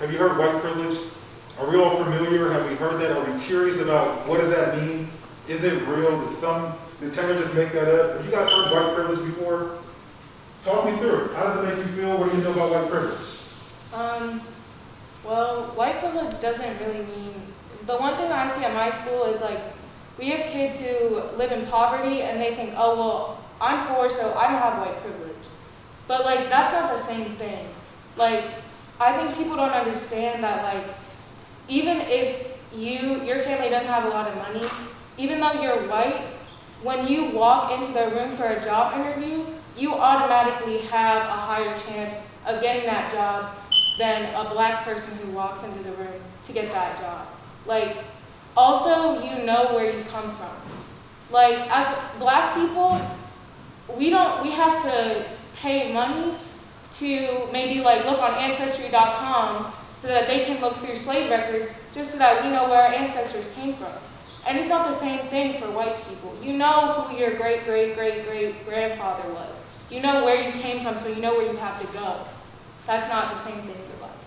Have you heard white privilege? Are we all familiar? Have we heard that? Are we curious about what does that mean? Is it real? Did Taylor just make that up? Have you guys heard white privilege before? Talk me through it. How does it make you feel? What do you know about white privilege? Well, white privilege doesn't really mean, the one thing I see at my school is like, we have kids who live in poverty and they think, oh, well, I'm poor, so I don't have white privilege. But like, that's not the same thing. Like, I think people don't understand that like, even if your family doesn't have a lot of money, even though you're white, when you walk into the room for a job interview, you automatically have a higher chance of getting that job than a black person who walks into the room to get that job. Like, also, you know where you come from. Like, as black people, we have to pay money to maybe like look on Ancestry.com so that they can look through slave records just so that we know where our ancestors came from. And it's not the same thing for white people. You know who your great-great-great-great-grandfather was. You know where you came from, so you know where you have to go. That's not the same thing for black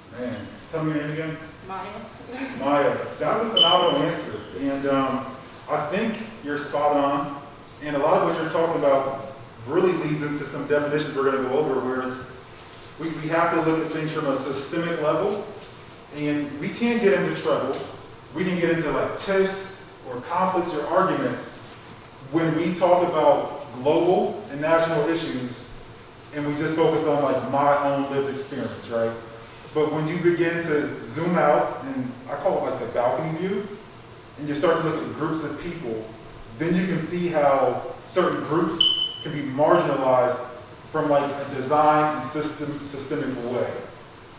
people. Man, tell me your name again. Maya. Maya, that was a phenomenal answer. And I think you're spot on. And a lot of what you're talking about really leads into some definitions we're going to go over where we have to look at things from a systemic level. And we can't get into trouble. We can get into like tiffs or conflicts or arguments when we talk about global and national issues and we just focus on like my own lived experience, right? But when you begin to zoom out, and I call it like the balcony view, and you start to look at groups of people, then you can see how certain groups can be marginalized from like a design and systemic way.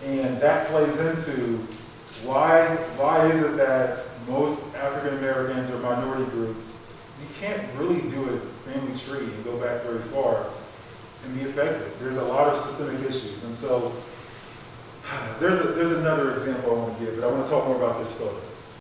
And that plays into why is it that most African Americans or minority groups, you can't really do a family tree and go back very far and be effective. There's a lot of systemic issues. And so there's another example I want to give, but I want to talk more about this photo.